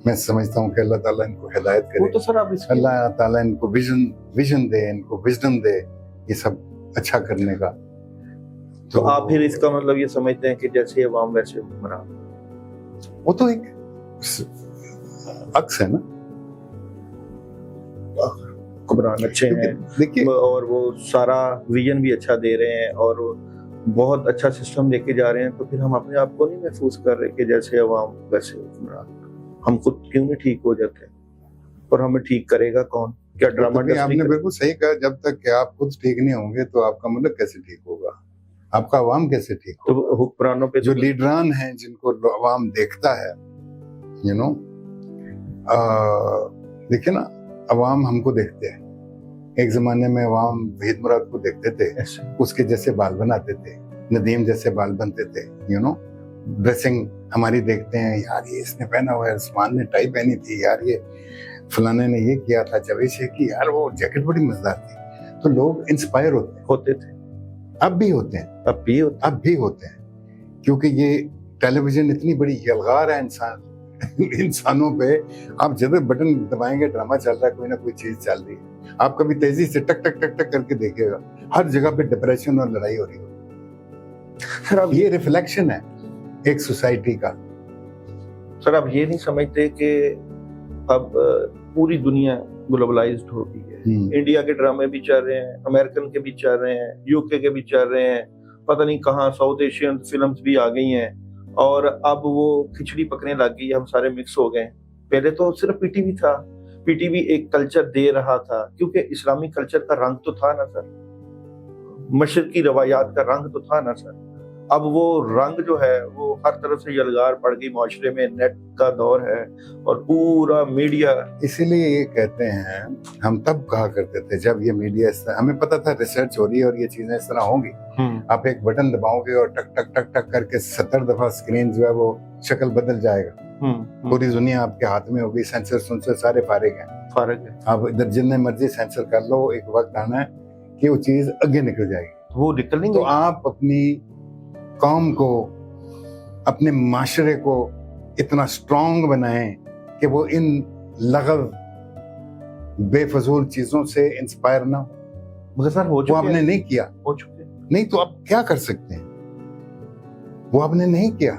Speaker 2: मैं समझता हूँ कि अल्लाह ताला इनको हिदायत
Speaker 1: वो
Speaker 2: करे,
Speaker 1: तो सर आप इसके
Speaker 2: अल्लाह ताला इनको विजन दे, इनको विजडम दे ये सब अच्छा करने का।
Speaker 1: तो आप फिर इसका मतलब ये समझते हैं कि जैसे अवाम वैसे हुक्मरान?
Speaker 2: वो तो एक अक्स है ना।
Speaker 1: हुक्मरान अच्छे हैं
Speaker 2: देखिए,
Speaker 1: और वो सारा विजन भी अच्छा दे रहे हैं और बहुत अच्छा सिस्टम लेके जा रहे हैं, तो फिर हम अपने आप को नहीं महसूस कर रहे कि जैसे अवाम वैसे हुक्मरान? हम खुद क्यों नहीं ठीक हो जाते? और हमें ठीक करेगा कौन? क्या ड्रामा?
Speaker 2: आपने बिल्कुल सही कहा, जब तक कि आप खुद ठीक नहीं होंगे तो आपका मुल्क कैसे ठीक होगा, आपका अवाम कैसे ठीक होगा?
Speaker 1: तो हुक्मरानों पे
Speaker 2: जो लीडरान हैं जिनको अवाम देखता है, यू नो, देखिए ना, अवाम हमको देखते हैं। एक जमाने में अवाम वहीद मुराद को देखते थे, उसके जैसे बाल बनाते थे, नदीम जैसे बाल बनते थे, यू नो। ड्रेसिंग हमारी देखते हैं, यार ये इसने पहना हुआ है, उस्मान ने टाई पहनी थी, यार ये फलाने ने ये किया था, जावेद शेख की यार वो जैकेट बड़ी मजेदार थी। तो लोग इंस्पायर होते
Speaker 1: थे,
Speaker 2: अब भी होते हैं,
Speaker 1: अब भी होते हैं,
Speaker 2: क्योंकि ये टेलीविजन इतनी बड़ी यलगार है इंसानों पे। आप जब बटन दबाएंगे ड्रामा चल रहा है, कोई ना कोई चीज चल रही है। आप कभी तेजी से टक टक टक टक करके देखिएगा, हर जगह पे डिप्रेशन और लड़ाई हो रही हो।
Speaker 1: सर अब
Speaker 2: ये रिफ्लेक्शन है एक सोसाइटी का।
Speaker 1: सर आप ये नहीं समझते कि अब पूरी दुनिया ग्लोबलाइज्ड हो गई है? इंडिया के ड्रामे भी चल रहे हैं, अमेरिकन के भी चल रहे हैं, यूके के भी चल रहे हैं, पता नहीं कहाँ साउथ एशियन फिल्म्स भी आ गई हैं, और अब वो खिचड़ी पकने लग गई, हम सारे मिक्स हो गए। पहले तो सिर्फ पीटीवी था, पीटीवी एक कल्चर दे रहा था क्योंकि इस्लामी कल्चर का रंग तो था ना सर, मशरकी रवायात का रंग तो था ना सर। अब वो रंग जो है वो हर तरफ से यलगार पड़ गई, माशरे में नेट का दौर है और पूरा मीडिया।
Speaker 2: इसीलिए ये कहते हैं, हम तब कहा करते थे जब ये मीडिया इस तरह, हमें पता था रिसर्च हो रही है और ये चीजें इस तरह होंगी। आप एक बटन दबाओगे और टक टक टक टक करके 70 दफा स्क्रीन जो है वो शक्ल बदल जाएगा। पूरी दुनिया आपके हाथ में होगी, सेंसर सारे फारिग हैं। आप इधर जितने मर्जी सेंसर कर लो, एक वक्त आना है कि वो चीज आगे निकल जाएगी।
Speaker 1: वो निकल नहीं।
Speaker 2: तो आप अपनी कौम को, अपने माशरे को इतना स्ट्रॉन्ग बनाएं कि वो इन लगव बेफजूल चीजों से इंस्पायर ना हो।
Speaker 1: मगर सर हो चुके,
Speaker 2: वो आपने नहीं किया,
Speaker 1: हो चुके
Speaker 2: नहीं तो आप क्या कर सकते हैं? वो आपने नहीं किया,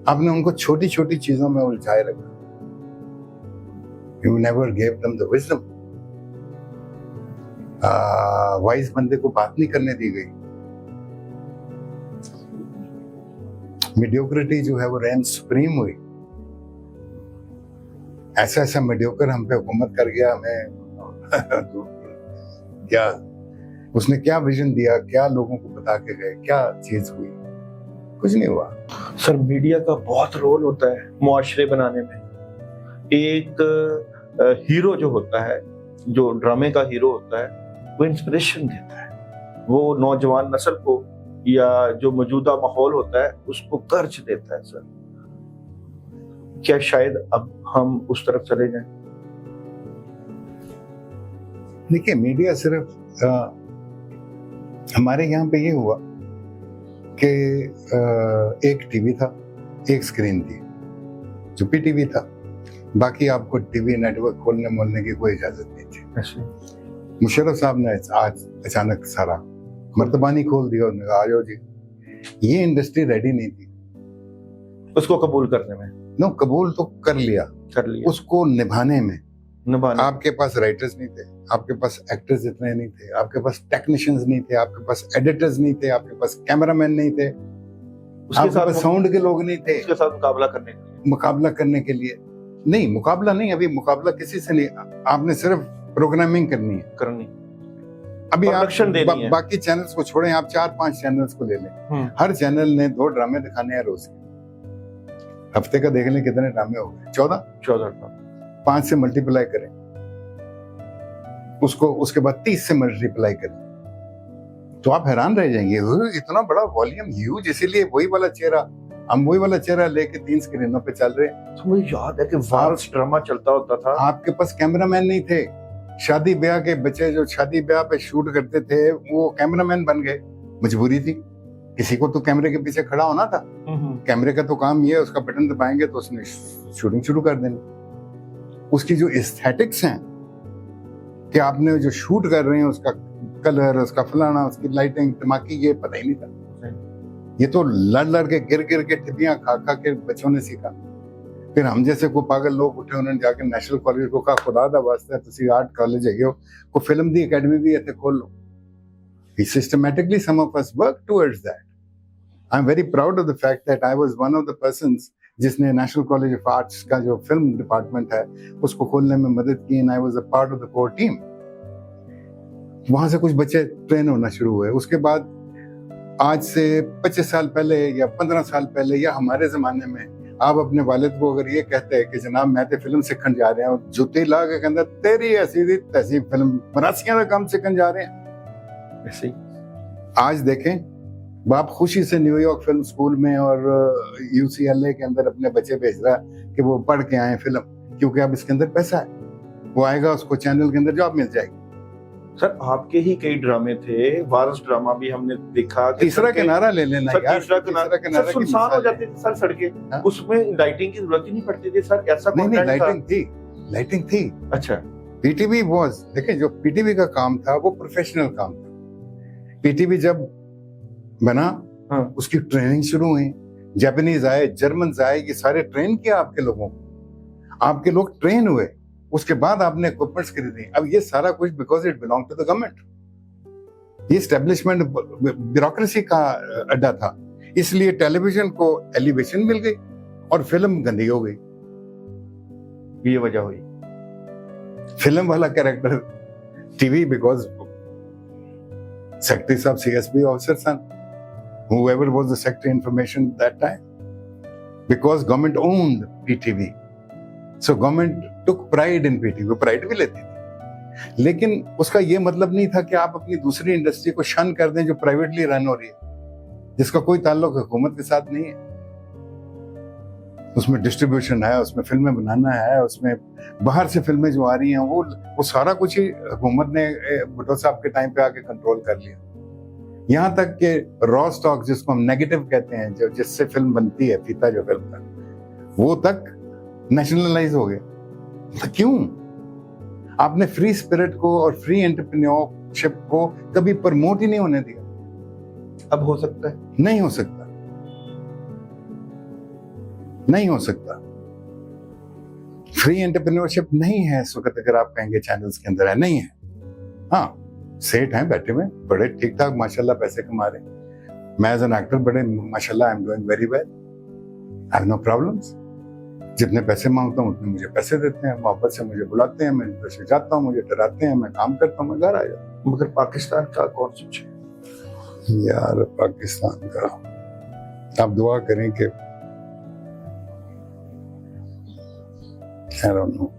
Speaker 2: आपने उनको छोटी छोटी चीजों में उलझाए रखा। You never gave them the wisdom। Wise बंदे को बात नहीं करने दी गई। मीडियोक्रिटी जो है वो रेन सुप्रीम हुई। ऐसा मीडियोकर हम पे हुकूमत कर गया, हमें क्या उसने क्या विजन दिया, क्या लोगों को बता के गए, क्या चीज हुई? कुछ नहीं हुआ।
Speaker 1: सर मीडिया का बहुत रोल होता है मुआशरे बनाने में। एक हीरो जो होता है, जो ड्रामे का हीरो होता है, वो इंस्पिरेशन देता है, वो नौजवान नस्ल को या जो मौजूदा माहौल होता है उसको कर्ज देता है। सर क्या शायद अब हम उस तरफ चले जाएं?
Speaker 2: देखिए, मीडिया सिर्फ हमारे यहाँ पे ये हुआ कि एक टीवी था, एक स्क्रीन थी जो पीटीवी था, बाकी आपको टीवी नेटवर्क खोलने मोलने की कोई इजाजत नहीं थी। मुशर्रफ साहब ने आज अचानक सारा मर्तबानी खोल दिया, उन्होंने कहा आ जाओ जी। ये इंडस्ट्री रेडी नहीं थी
Speaker 1: उसको कबूल करने में।
Speaker 2: नो, कबूल तो कर लिया, उसको निभाने में। आपके पास राइटर्स नहीं थे, आपके पास एक्टर्स इतने नहीं थे, आपके पास टेक्नीशियंस नहीं थे, आपके पास एडिटर्स नहीं थे, आपके पास कैमरामैन नहीं थे, उसके साथ साउंड के लोग नहीं थे,
Speaker 1: उसके साथ
Speaker 2: मुकाबला करने के लिए नहीं, मुकाबला नहीं, अभी मुकाबला किसी से नहीं, आपने सिर्फ प्रोग्रामिंग करनी है। अभी आप बाकी चैनल्स को छोड़ें, आप 4-5 चैनल्स को ले लें, हर चैनल ने 2 ड्रामे दिखाने हैं रोज के। हफ्ते का देख लें कितने ड्रामे हो गए, 14 5 से मल्टीप्लाई करें उसको, उसके बाद 30 से मल्टीप्लाई करें तो आप हैरान रह जाएंगे, इतना बड़ा वॉल्यूम, ह्यूज। इसीलिए वही वाला चेहरा, हम वही वाला चेहरा लेके 3 स्क्रीनों पे चल रहे हैं।
Speaker 1: तो मुझे याद है कि वायरस ड्रामा चलता होता था,
Speaker 2: आपके पास कैमरामैन नहीं थे, शादी ब्याह के बच्चे जो शादी ब्याह पे शूट करते थे वो कैमरामैन बन गए, मजबूरी थी, किसी को तो कैमरे के पीछे खड़ा होना था। कैमरे का तो काम ये है, उसका बटन दबाएंगे तो उसने शूटिंग शुरू कर देनी। उसकी जो एस्थेटिक्स हैं कि आपने जो शूट कर रहे हैं उसका कलर, उसका फलाना, उसकी लाइटिंग, धमाकी, ये पता ही नहीं था। ये तो लड़ लड़ के गिर गिर के टिपियां खा खा के बच्चों ने सीखा। फिर हम जैसे को पागल लोग उठे, उन्होंने जाके नेशनल कॉलेज को कहा खुदा दा वास्ते तुसी आर्ट कॉलेज है को फिल्म दी एकेडमी भी इत्थे खोल लो। We systematically, some of us work towards that. I'm very proud of the fact that I was one of the persons जिसने नेशनल कॉलेज ऑफ आर्ट्स का जो फिल्म डिपार्टमेंट है उसको खोलने में मदद की, and I was a part of the core team. वहां से कुछ बच्चे ट्रेन होना शुरू हुए। उसके बाद आज से 25 साल पहले या 15 साल पहले या हमारे जमाने में आप अपने वालिद को अगर ये कहते हैं कि जनाब मैं तो फिल्म सीखने जा रहे हैं, और जुत्ती ला के कहता तेरी ऐसी तैसी फिल्म बनासियां का काम सीखने जा रहे हैं, ऐसे ही आज देखें बाप खुशी से न्यूयॉर्क फिल्म स्कूल में और UCLA के अंदर अपने बच्चे भेज रहा है कि वो पढ़ के आए फिल्म, क्योंकि अब इसके अंदर पैसा है, वो आएगा उसको चैनल के अंदर जॉब मिल जाएगी।
Speaker 1: सर आपके ही कई ड्रामे थे, वारस ड्रामा भी हमने देखा।
Speaker 2: तीसरा किनारा ले लेना यार,
Speaker 1: तीसरा किनारा सुनसान हो जाती थी सर सड़कें, उसमें लाइटिंग की जरूरत ही नहीं पड़ती थी सर, ऐसा
Speaker 2: नहीं लाइटिंग थी।
Speaker 1: अच्छा,
Speaker 2: पीटीवी वाज, देखिए जो पीटीवी का काम था वो प्रोफेशनल काम था। पीटीवी जब बना उसकी ट्रेनिंग शुरू हुई, जापानीज आए, जर्मन आए, ये सारे ट्रेन किया आपके लोगों को, आपके लोग ट्रेन हुए, उसके बाद आपने इक्विपमेंट्स खरीदी। अब ये सारा कुछ because it belong to the government. ये एस्टेब्लिशमेंट ब्यूरोक्रेसी का अड्डा था, इसलिए टेलीविजन को एलिवेशन मिल गई और फिल्म गंदी हो गई।
Speaker 1: ये वजह हुई
Speaker 2: फिल्म वाला कैरेक्टर टीवी, बिकॉज सेक्रेटरी साहब CSB ऑफिसर सन, whoever was the secretary information at that time, because government owned PTV, so government took pride in PTV, वो प्राइड भी लेती थी, लेकिन उसका ये मतलब नहीं था कि आप अपनी दूसरी इंडस्ट्री को शन कर दें जो प्राइवेटली रन हो रही है, जिसका कोई ताल्लुक हुकूमत के साथ नहीं है। उसमें डिस्ट्रीब्यूशन है, उसमें फिल्में बनाना है, उसमें बाहर से फिल्में जो आ रही हैं वो सारा कुछ ही हुकूमत ने भुट्टो साहब के टाइम पे आके कंट्रोल कर लिया। यहाँ तक कि रॉ स्टॉक जिसको हम नेगेटिव कहते हैं, जो जिससे फिल्म बनती है, फीता जो फिल्म का, वो तक नेशनलाइज हो गया। तो क्यों? आपने फ्री स्पिरिट को और फ्री एंटरप्रेन्योरशिप को कभी प्रमोट ही नहीं होने दिया।
Speaker 1: अब हो सकता है? नहीं हो सकता,
Speaker 2: नहीं हो सकता। फ्री एंटरप्रेन्योरशिप नहीं है इस वक्त, अगर आप कहेंगे चैनल्स के अंदर है, नहीं है। हाँ, सेठ हैं बैठे हुए, बड़े ठीक ठाक माशाल्लाह पैसे कमा रहे हैं। मैं एज एन एक्टर बड़े माशाल्लाह I am doing very well, I have no problems. जितने पैसे मांगता हूँ उतने मुझे पैसे देते हैं, मोहब्बत से मुझे बुलाते हैं, मैं इनसे जाता हूँ, मुझे डराते हैं, मैं काम करता हूँ, मैं घर आ जाता हूँ।
Speaker 1: मगर पाकिस्तान का कौन सोचे?
Speaker 2: यार पाकिस्तान का आप दुआ करें कि I don't know,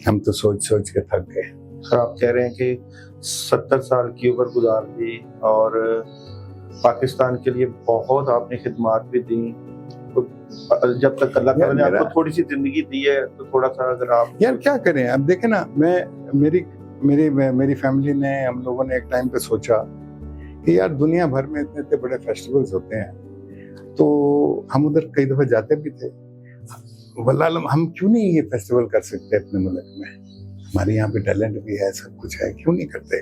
Speaker 2: हम तो सोच सोच के थक गए।
Speaker 1: सर आप कह रहे हैं कि 70 साल की उम्र गुजार दी और पाकिस्तान के लिए बहुत आपने खिदमात भी दी, तो जब तक अल्लाह ताला ने आपको थोड़ी सी जिंदगी दी है तो थोड़ा सा अगर आप
Speaker 2: यार क्या करें, अब देखें ना, मेरी फैमिली ने, हम लोगों ने एक टाइम पे सोचा कि यार दुनिया भर में इतने इतने बड़े फेस्टिवल्स होते हैं, तो हम उधर कई दफा जाते भी थे। वल्लाह हम क्यों नहीं ये फेस्टिवल कर सकते अपने मुल्क में? हमारे यहाँ पे टैलेंट भी है, सब कुछ है, क्यों नहीं करते?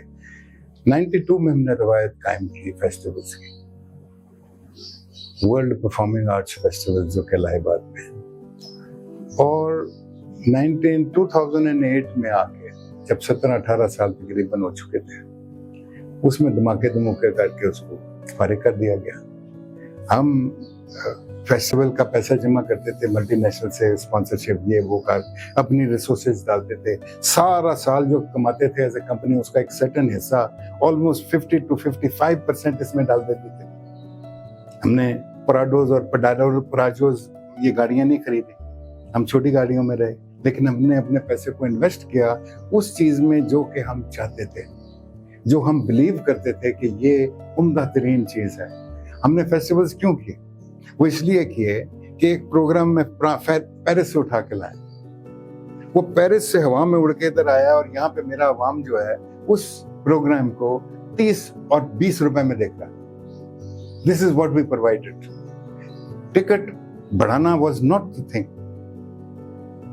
Speaker 2: 92 में हमने रवायत कायम की फेस्टिवल्स की, वर्ल्ड परफॉर्मिंग आर्ट्स फेस्टिवल जो कहलाए बाद में, और 2008 में आके जब 17-18 साल तकरीबन हो चुके थे, उसमें धमाके धमूके करके उसको फारिग कर दिया गया। हम फेस्टिवल का पैसा जमा करते थे मल्टीनेशनल से, स्पॉन्सरशिप ये वो कर, अपनी रिसोर्सेज डालते थे, सारा साल जो कमाते थे एज ए कंपनी उसका एक सर्टेन हिस्सा, ऑलमोस्ट 50 to 55% इसमें डाल देते थे। हमने पराडोज और पराजोज ये गाड़ियां नहीं खरीदी, हम छोटी गाड़ियों में रहे, लेकिन हमने अपने पैसे को इन्वेस्ट किया उस चीज में जो कि हम चाहते थे, जो हम बिलीव करते थे कि ये उम्दा तरीन चीज है। हमने फेस्टिवल्स क्यों किए? वो इसलिए किए कि एक प्रोग्राम में पेरिस से उठा के लाए, वो पेरिस से हवा में उड़ के इधर आया और यहाँ पे मेरा अवाम जो है उस प्रोग्राम को 30 और 20 रुपए में देख रहा है। This is what we provided. Ticket बढ़ाना वाज नॉट द थिंग।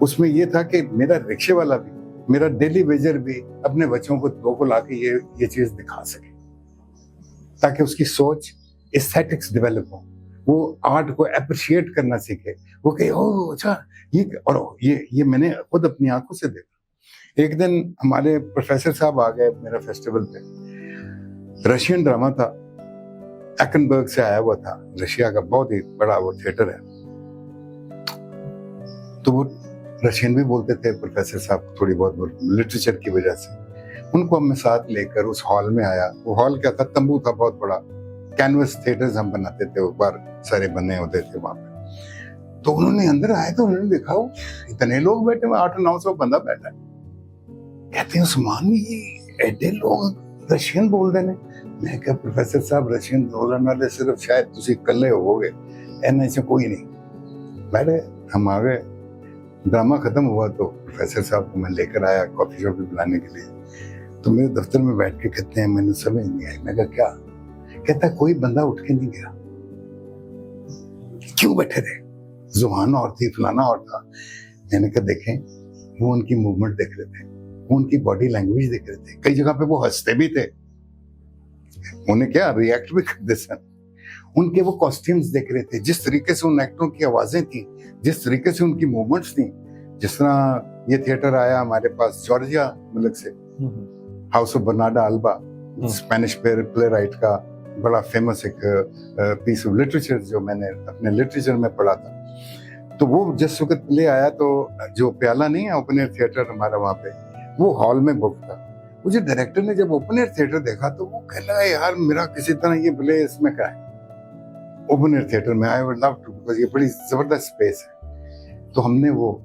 Speaker 2: उसमें ये था कि मेरा रिक्शे वाला भी, मेरा डेली वेजर भी अपने बच्चों को दो को लाके ये चीज दिखा सके, ताकि उसकी सोच एस्थेटिक्स डेवलप हो, वो आर्ट को अप्रिशिएट करना सीखे, वो कहे ओह अच्छा ये मैंने खुद अपनी आंखों से देखा। एक दिन हमारे प्रोफेसर साहब आ गए मेरा फेस्टिवल पे, रशियन ड्रामा था, एक्नबर्ग से आया हुआ था, रशिया का बहुत ही बड़ा वो थिएटर है, तो वो रशियन भी बोलते थे प्रोफेसर साहब थोड़ी बहुत लिटरेचर की वजह से। उनको मैं साथ लेकर उस हॉल में आया। वो हॉल क्या था, तंबू था बहुत बड़ा, कैनवस थिएटर्स हम बनाते थे, ऊपर सारे बने होते थे वहां पे। तो उन्होंने अंदर आए तो उन्होंने देखा वो इतने लोग बैठे हुए, 800-900 बंदा बैठा है। कहते हैं उस्मान ये एडे लोग रशियन बोल देने। मैं क्या प्रोफेसर साहब रशियन बोलने वाले सिर्फ शायद तुसी कल्ले होगे, ऐसे से कोई नहीं। बैठे, हम आ गए, ड्रामा खत्म हुआ तो प्रोफेसर साहब को मैं लेकर आया कॉफी शॉप पे बुलाने के लिए। तो मेरे दफ्तर में बैठ के कहते हैं, मैंने समझ नहीं आई। मैं कहा क्या? कहता कोई बंदा उठ के नहीं गया, क्यों बैठे थे? जुबान और थी, फलाना और था। मैंने कहा देखें, वो उनकी मूवमेंट देख रहे थे, वो उनकी बॉडी लैंग्वेज देख रहे थे, कई जगह पे वो हंसते भी थे, उन्हें क्या रिएक्ट भी करते सन, उनके वो कॉस्ट्यूम्स देख रहे थे, जिस तरीके से उन एक्टरों की आवाजें थी, जिस तरीके से उनकी मूवमेंट्स थी। जिस तरह ये थिएटर आया हमारे पास जॉर्जिया मुल्क से, house of Bernardo alba, Spanish play right का बड़ा फेमस एक पीस ऑफ लिटरेचर जो मैंने अपने लिटरेचर में पढ़ा था। तो वो जिस वक्त प्ले आया तो जो प्याला नहीं है ओपन एयर थिएटर हमारा वहाँ पे, वो हॉल में बुक था। मुझे डायरेक्टर ने जब ओपन एयर थिएटर देखा तो वो कह लगा यार मेरा किसी तरह ये प्ले इसमें क्या है ओपन एयर थिएटर में, I would love to, because ये बड़ी जबरदस्त स्पेस है। तो हमने वो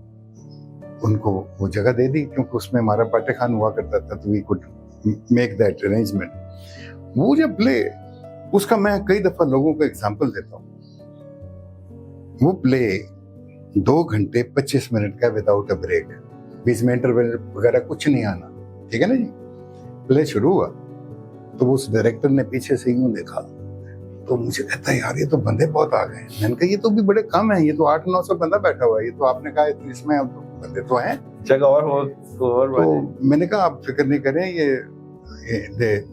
Speaker 2: उनको वो जगह दे दी, क्योंकि उसमें हमारा पाटे खान हुआ करता था, तो we could make that arrangement. वो जब प्ले, उसका मैं कई दफा लोगों को एग्जांपल देता हूँ। वो प्ले 2 घंटे 25 मिनट का विदाउट अ ब्रेक, बीच में इंटरवल वगैरह कुछ नहीं आना, ठीक है ना जी। प्ले शुरू हुआ तो वो उस डायरेक्टर ने पीछे से यूं देखा, तो मुझे कहता है यार ये तो बंदे बहुत आ गए। मैंने कहा ये तो भी बड़े कम है, ये तो 800-900 बंदा बैठा हुआ है, ये तो आपने कहा इसमें अब तो बंदे तो हैं,
Speaker 1: जगह और हो तो
Speaker 2: मैंने कहा आप फिक्र नहीं करें, ये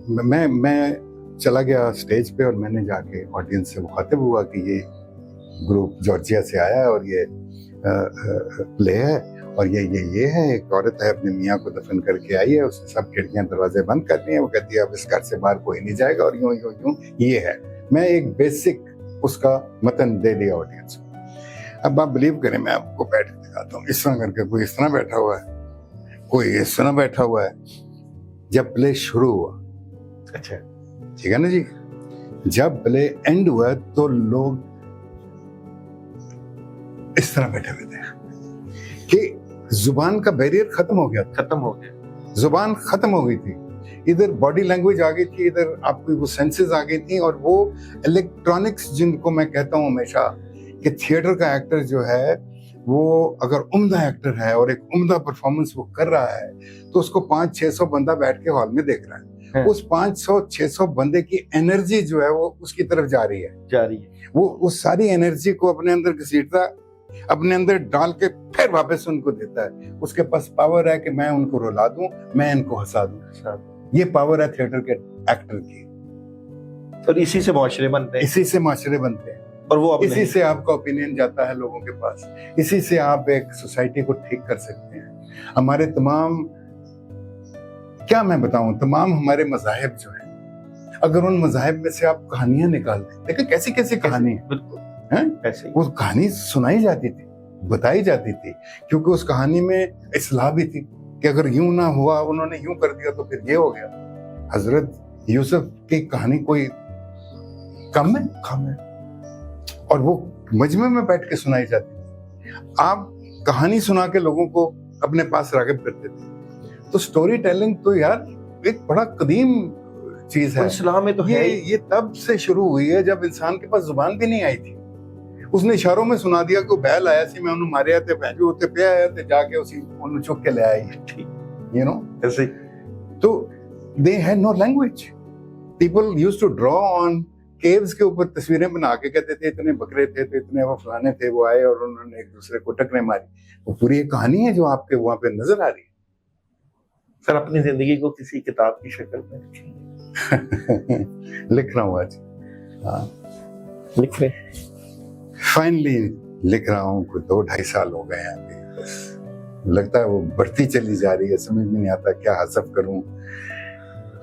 Speaker 2: मैं चला गया स्टेज पे और मैंने जाके ऑडियंस से मुखातिब हुआ कि ये ग्रुप जॉर्जिया से आया है और ये प्ले है और ये है, एक औरत है अपने मियाँ को दफन करके आई है, उसने सब खिड़कियां दरवाजे बंद कर दिए हैं, वो कहती है अब इस घर से बाहर कोई नहीं जाएगा और यूं यूं यूं ये है। मैं एक बेसिक उसका मतन दे दिया ऑडियंस को। अब आप बिलीव करें, मैं आपको बैठ के दिखाता हूँ, इस तरह करके कोई इस तरह बैठा हुआ है, कोई इस तरह बैठा हुआ है, जब प्ले शुरू हुआ,
Speaker 1: अच्छा,
Speaker 2: ठीक है ना जी, जब प्ले एंड हुआ तो लोग इस तरह बैठे हुए थे कि जुबान का बैरियर खत्म हो गया था,
Speaker 1: खत्म हो गया,
Speaker 2: जुबान खत्म हो गई थी, इधर बॉडी लैंग्वेज आ गई थी, इधर आपकी वो सेंसेस आ गई थी, और वो इलेक्ट्रॉनिक्स जिनको मैं कहता हूं हमेशा कि थिएटर का एक्टर जो है वो अगर उम्दा एक्टर है और एक उम्दा परफॉर्मेंस वो कर रहा है तो उसको 500-600 बंदा बैठ के हॉल में देख रहा है, उस 500-600 बंदे की एनर्जी जो है वो उसकी तरफ जा रही है, वो उस सारी एनर्जी को अपने अंदर घसीटता, अपने अंदर डाल के फिर वापस उनको देता है। उसके पास पावर है कि मैं उनको रुला दूं, मैं इनको हंसा दूं। ये पावर है थिएटर के एक्टर की,
Speaker 1: और इसी से माशरे बनते हैं,
Speaker 2: इसी से माशरे बनते हैं,
Speaker 1: और वो
Speaker 2: इसी से आपका ओपिनियन जाता है लोगों के पास, इसी से आप एक सोसाइटी को ठीक कर सकते हैं। हमारे तमाम, क्या मैं बताऊं, तमाम हमारे मज़ाहिब जो हैं, अगर उन मज़ाहिब में से आप कहानियां निकाल दें, देखिए कैसी कैसी कहानी है,
Speaker 1: बिल्कुल ऐसे
Speaker 2: वो कहानी सुनाई जाती थी, बताई जाती थी, क्योंकि उस कहानी में इस्लाह भी थी कि अगर यूं ना हुआ, उन्होंने यूं कर दिया तो फिर ये हो गया। हजरत यूसुफ की कहानी कोई कम है, और वो मजमे में बैठ के सुनाई जाती थी। आप कहानी सुना के लोगों को अपने पास राग़िब करते थे। तो स्टोरी टेलिंग तो यार एक बड़ा कदीम चीज है,
Speaker 1: इस्लाम में तो
Speaker 2: ये तब से शुरू हुई है जब इंसान के पास जुबान भी नहीं आई थी। उसने इशारों में सुना दिया कि बैल आया सी, मैं उन्हें मारे थे, भैंजू होते पे आया थे, जाके उसी उन्हें चुक के ले आई, यू नो, ऐसे। तो they had no language. People used to draw on caves के ऊपर तस्वीरें बना के कहते थे इतने बकरे थे, तो इतने वो फलाने थे, वो आए और उन्होंने एक दूसरे को टक्करें मारी। वो पूरी एक कहानी है जो आपके वहां पे नजर आ रही है।
Speaker 1: सर, अपनी जिंदगी को किसी किताब की शक्ल में
Speaker 2: लिख रहा हूँ आज, हाँ
Speaker 1: लिख रहे,
Speaker 2: फाइनली लिख रहा हूँ। कोई 2-2.5 साल हो गए हैं अभी, बस लगता है वो बढ़ती चली जा रही है, समझ में नहीं आता क्या हसफ करूं,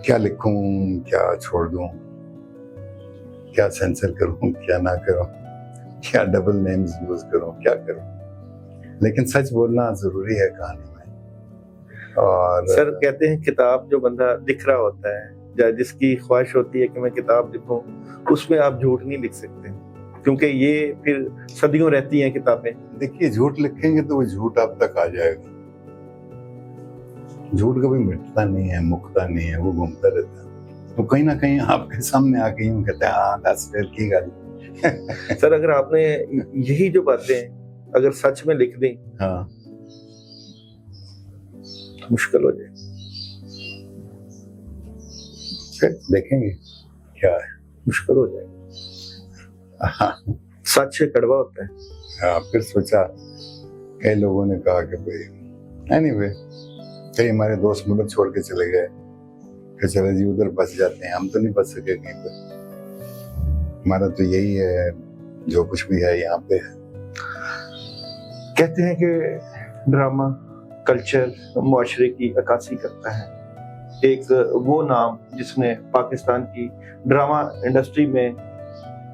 Speaker 2: क्या लिखूं, क्या छोड़ दूं, क्या सेंसर करूं, क्या ना करूं, क्या डबल नेम्स यूज करूं, क्या करूं। लेकिन सच बोलना जरूरी है कहानी में। और
Speaker 1: सर कहते हैं किताब जो बंदा लिख रहा होता है, या जिसकी ख्वाहिश होती है कि मैं किताब लिखूं, उसमें आप झूठ नहीं लिख सकते, क्योंकि ये फिर सदियों रहती हैं किताबें।
Speaker 2: देखिए, झूठ लिखेंगे तो वो झूठ आप तक आ जाएगा। झूठ कभी मिटता नहीं है, मुकता नहीं है, वो घूमता रहता है। तो कहीं ना कहीं आपके सामने आके यूं कहते हैं, हाँ 10 फेर की गल।
Speaker 1: सर, अगर आपने यही जो बातें अगर सच में लिख दी,
Speaker 2: हाँ,
Speaker 1: तो मुश्किल हो जाए।
Speaker 2: फिर देखेंगे क्या है,
Speaker 1: मुश्किल हो जाएगा।
Speaker 2: हाँ,
Speaker 1: सच कड़वा होता है।
Speaker 2: हाँ, फिर सोचा, कई लोगों ने कहा कि भाई एनीवे, कई हमारे दोस्त मुल्क छोड़ के चले गए, फिर चले जी उधर बस जाते हैं, हम तो नहीं बच सके कहीं पर। हमारा तो यही है, जो कुछ भी है यहाँ पे है।
Speaker 1: कहते हैं कि ड्रामा कल्चर मुआशरे की अक्कासी करता है। एक वो नाम जिसने पाकिस्तान की ड्रामा इंडस्ट्री में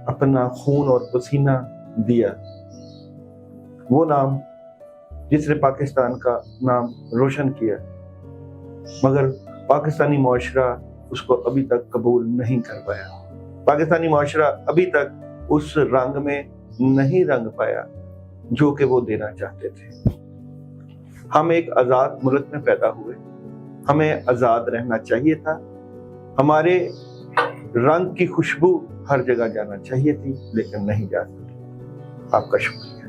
Speaker 1: अपना खून और पसीना दिया, वो नाम जिसने पाकिस्तान का नाम रोशन किया, मगर पाकिस्तानी मुआशरा उसको अभी तक कबूल नहीं कर पाया। पाकिस्तानी मुआशरा अभी तक उस रंग में नहीं रंग पाया जो कि वो देना चाहते थे। हम एक आज़ाद मुल्क में पैदा हुए, हमें आज़ाद रहना चाहिए था, हमारे रंग की खुशबू हर जगह जाना चाहिए थी, लेकिन नहीं जा सकी। आपका शुक्रिया।